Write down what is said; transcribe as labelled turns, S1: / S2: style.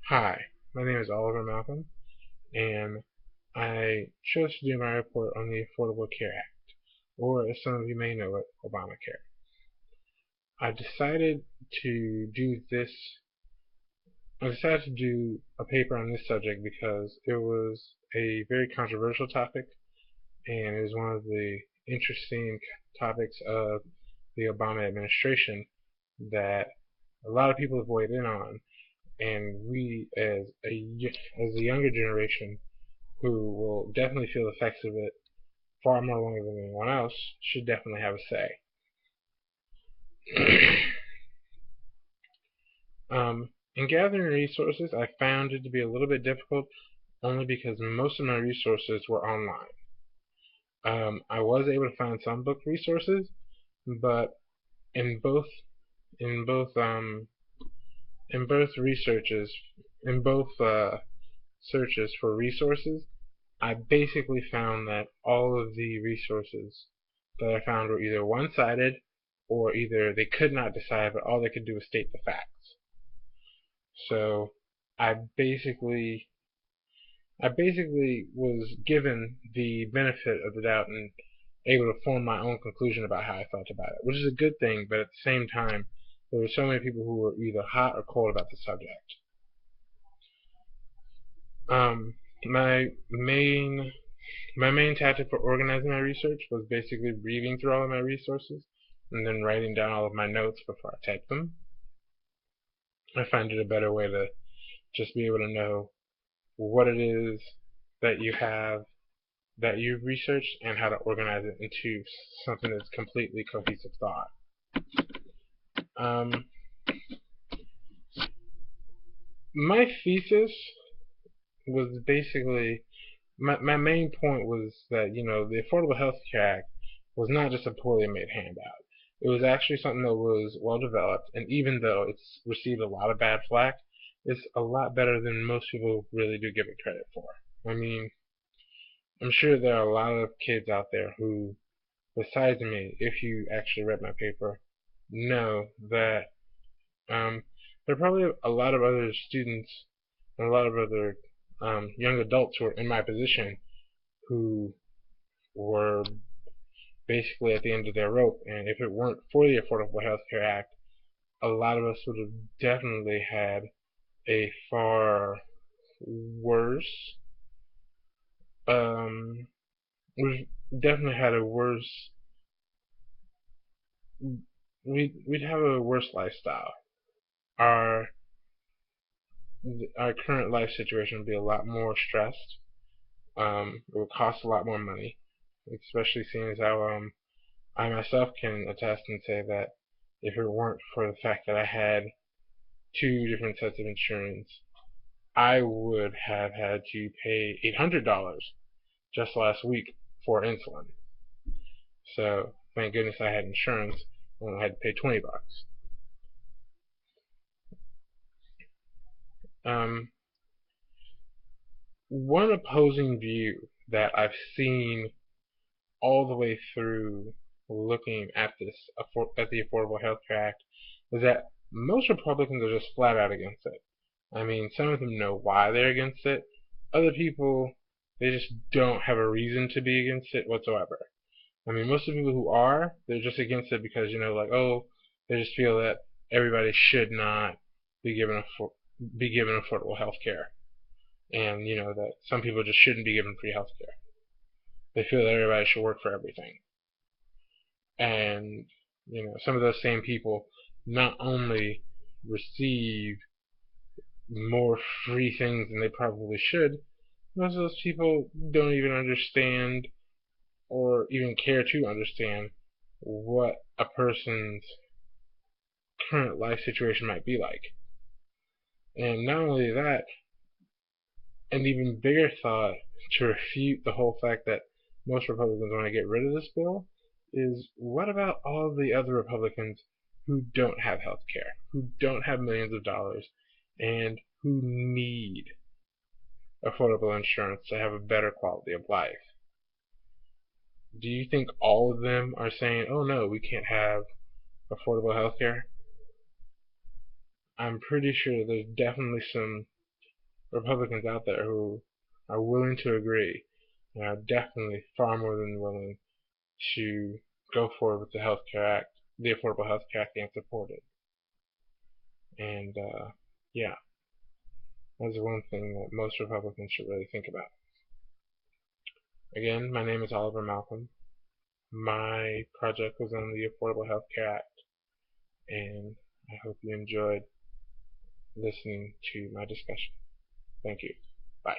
S1: Hi, my name is Oliver Malcolm, and I chose to do my report on the Affordable Care Act, or as some of you may know it, ObamaCare. I decided to do this. I decided to do a paper on this subject because it was a very controversial topic, and it was one of the interesting topics of the Obama administration that a lot of people have weighed in on, and we as a younger generation who will definitely feel the effects of it far more longer than anyone else, should definitely have a say. In gathering resources, I found it to be a little bit difficult only because most of my resources were online. I was able to find some book resources, but in both in both in both researches in both searches for resources, I basically found that all of the resources that I found were either one-sided or either they could not decide, but all they could do was state the facts. So I basically I basically was given the benefit of the doubt and able to form my own conclusion about how I felt about it, which is a good thing, but at the same time, there were so many people who were either hot or cold about the subject. Um, my main My main tactic for organizing my research was basically reading through all of my resources and then writing down all of my notes before I type them. I find it a better way to just be able to know what it is that you've researched and how to organize it into something that's completely cohesive thought. Um, my thesis was basically my main point was that the Affordable Health Care Act was not just a poorly made handout. It was actually something that was well developed, and even though it's received a lot of bad flack, it's a lot better than most people really do give it credit for. I mean, I'm sure there are a lot of kids out there who, besides me, if you actually read my paper, know that there are probably a lot of other students and a lot of other young adults who are in my position who were basically at the end of their rope. And if it weren't for the Affordable Health Care Act, a lot of us would have definitely had a far worse, um, we've definitely had a worse, we'd have a worse lifestyle. Our our current life situation would be a lot more stressed. It would cost a lot more money, especially seeing as how I myself can attest and say that if it weren't for the fact that I had two different sets of insurance, I would have had to pay $800 just last week for insulin. So thank goodness I had insurance and I had to pay $20. Um, One opposing view that I've seen all the way through looking at the Affordable Health Care Act is that most Republicans are just flat out against it. I mean, some of them know why they're against it. Other people, they just don't have a reason to be against it whatsoever. I mean, most of the people who are, they're just against it because, like, oh, they just feel that everybody should not be given affordable health care. And, that some people just shouldn't be given free health care. They feel that everybody should work for everything. And, some of those same people not only receive more free things than they probably should, most of those people don't even understand or even care to understand what a person's current life situation might be like. And not only that, an even bigger thought to refute the whole fact that most Republicans want to get rid of this bill is what about all the other Republicans who don't have health care, who don't have millions of dollars, and who need affordable insurance to have a better quality of life? Do you think all of them are saying, oh no, we can't have affordable health care? I'm pretty sure there's definitely some Republicans out there who are willing to agree and are definitely far more than willing to go forward with the Healthcare Act, the Affordable Health Care Act, and support it. And yeah, that's one thing that most Republicans should really think about. Again, my name is Oliver Malcolm. My project was on the Affordable Health Care Act, and I hope you enjoyed listening to my discussion. Thank you. Bye.